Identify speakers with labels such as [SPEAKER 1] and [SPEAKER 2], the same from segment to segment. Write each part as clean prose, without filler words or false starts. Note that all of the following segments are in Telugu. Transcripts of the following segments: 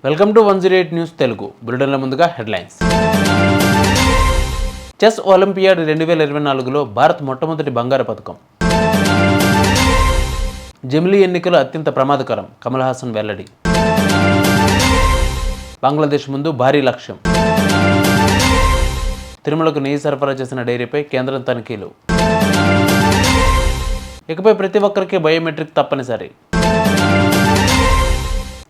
[SPEAKER 1] వెల్కమ్ టు 108 న్యూస్ తెలుగు బులెటిన్ల ముందుగా హెడ్లైన్స్. చెస్ ఒలింపియాడ్ 2024లో భారత్ మొట్టమొదటి బంగారు పథకం. జమిలీ ఎన్నికలు అత్యంత ప్రమాదకరం, కమల్ హాసన్ వెల్లడి. బంగ్లాదేశ్ ముందు భారీ లక్ష్యం. తిరుమలకు నెయ్యి సరఫరా చేసిన డైరీపై కేంద్రం తనిఖీలు. ఇకపై ప్రతి ఒక్కరికి బయోమెట్రిక్ తప్పనిసరి.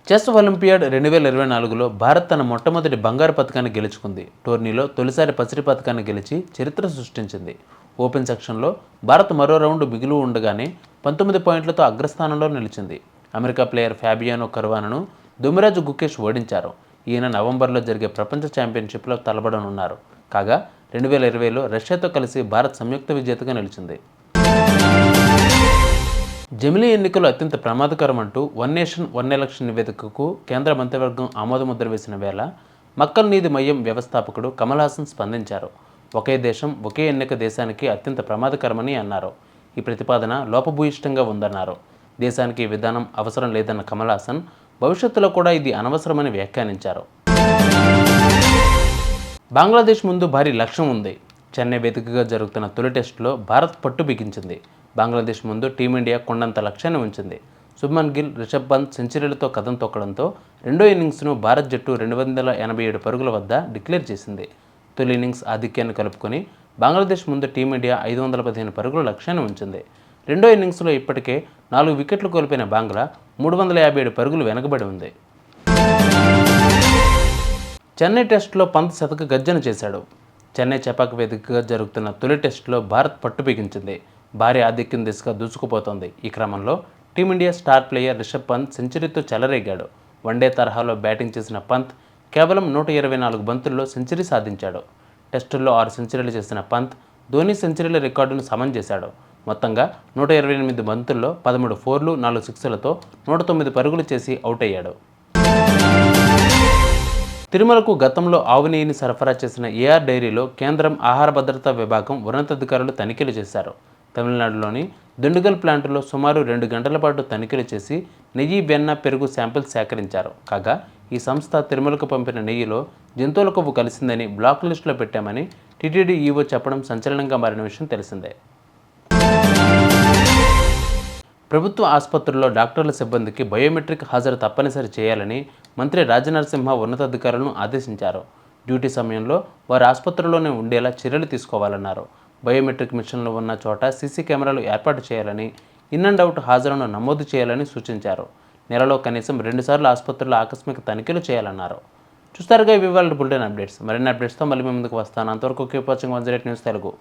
[SPEAKER 1] చెస్ ఒలింపియాడ్ 2024లో భారత్ తన మొట్టమొదటి బంగారు పథకాన్ని గెలుచుకుంది. టోర్నీలో తొలిసారి పసిడి పథకాన్ని గెలిచి చరిత్ర సృష్టించింది. ఓపెన్ సెక్షన్లో భారత్ మరో రౌండ్ మిగిలి ఉండగానే 19 పాయింట్లతో అగ్రస్థానంలో నిలిచింది. అమెరికా ప్లేయర్ ఫ్యాబియానో కరువానను దుమిరాజు గుకేష్ ఓడించారు. ఈయన నవంబర్లో జరిగే ప్రపంచ ఛాంపియన్షిప్లో తలపడనున్నారు. కాగా 2020లో రష్యాతో కలిసి భారత్ సంయుక్త విజేతగా నిలిచింది. జమిలీ ఎన్నికలు అత్యంత ప్రమాదకరం అంటూ వన్ నేషన్ వన్ ఎలక్షన్ నివేదికకు కేంద్ర మంత్రివర్గం ఆమోదముద్ర వేసిన వేళ మక్కల్ నీతి మయ్యం వ్యవస్థాపకుడు కమల్ హాసన్ స్పందించారు. ఒకే దేశం ఒకే ఎన్నిక దేశానికి అత్యంత ప్రమాదకరమని అన్నారు. ఈ ప్రతిపాదన లోపభూయిష్టంగా ఉందన్నారు. దేశానికి ఈ విధానం అవసరం లేదన్న కమల్ హాసన్ భవిష్యత్తులో కూడా ఇది అనవసరమని వ్యాఖ్యానించారు. బంగ్లాదేశ్ ముందు భారీ లక్ష్యం ఉంది. చెన్నై వేదికగా జరుగుతున్న తొలి టెస్టులో భారత్ పట్టు బిగించింది. బంగ్లాదేశ్ ముందు టీమిండియా కొండంత లక్ష్యాన్ని ఉంచింది. శుభ్మన్ గిల్, రిషబ్ పంత్ సెంచరీలతో కదం తొక్కడంతో రెండో ఇన్నింగ్స్ను భారత్ జట్టు 287 పరుగుల వద్ద డిక్లేర్ చేసింది. తొలి ఇన్నింగ్స్ ఆధిక్యాన్ని కలుపుకొని బంగ్లాదేశ్ ముందు టీమిండియా 515 పరుగుల లక్ష్యాన్ని ఉంచింది. రెండో ఇన్నింగ్స్లో ఇప్పటికే 4 వికెట్లు కోల్పోయిన బంగ్లా 357 పరుగులు వెనకబడి ఉంది. చెన్నై టెస్టులో పంత్ శతక గర్జన చేశాడు. చెన్నై చెపాక్ వేదికగా జరుగుతున్న తొలి టెస్టులో భారత్ పట్టు బిగించింది. భారీ ఆధిక్యం దిశగా దూసుకుపోతోంది. ఈ క్రమంలో team India star player Rishabh Pant సెంచరీతో చెలరేగాడు. వన్డే తరహాలో బ్యాటింగ్ చేసిన పంత్ కేవలం 124 బంతుల్లో సెంచరీ సాధించాడు. టెస్టుల్లో 6 సెంచరీలు చేసిన పంత్ ధోనీ సెంచరీల రికార్డును సమం చేశాడు. మొత్తంగా 128 బంతుల్లో 13 ఫోర్లు 4 సిక్స్లతో 109 పరుగులు చేసి అవుట్ అయ్యాడు. తిరుమలకు గతంలో ఆవు నెయ్యిని సరఫరా చేసిన ఏఆర్ డైరీలో కేంద్రం ఆహార భద్రతా విభాగం ఉన్నతాధికారులు తనిఖీలు చేశారు. తమిళనాడులోని దిండుగల్ ప్లాంటులో సుమారు 2 గంటల పాటు తనిఖీలు చేసి నెయ్యి, వెన్న, పెరుగు శాంపిల్స్ సేకరించారు. కాగా ఈ సంస్థ తిరుమలకు పంపిన నెయ్యిలో జంతువుల కొవ్వు కలిసిందని బ్లాక్ లిస్టులో పెట్టామని టీటీడీ ఈవో చెప్పడం సంచలనంగా మారిన విషయం తెలిసిందే. ప్రభుత్వ ఆసుపత్రుల్లో డాక్టర్ల సిబ్బందికి బయోమెట్రిక్ హాజరు తప్పనిసరి చేయాలని మంత్రి రాజనరసింహ ఉన్నతాధికారులను ఆదేశించారు. డ్యూటీ సమయంలో వారు ఆసుపత్రిలోనే ఉండేలా చర్యలు తీసుకోవాలన్నారు. బయోమెట్రిక్ మిషన్లు ఉన్న చోట సీసీ కెమెరాలు ఏర్పాటు చేయాలని, ఇన్ అండ్ అవుట్ హాజరును నమోదు చేయాలని సూచించారు. నెలలో కనీసం 2 సార్లు ఆసుపత్రుల్లో ఆకస్మిక తనిఖీలు చేయాలన్నారు. చూస్తారుగా ఇవి వాళ్ళ బులెటిన్ అప్డేట్స్. మరిన్ని అప్డేట్స్తో మళ్ళీ మీ ముందుకు వస్తాను. అంతవరకు కీప్ వాచింగ్ 108 న్యూస్ తెలుగు.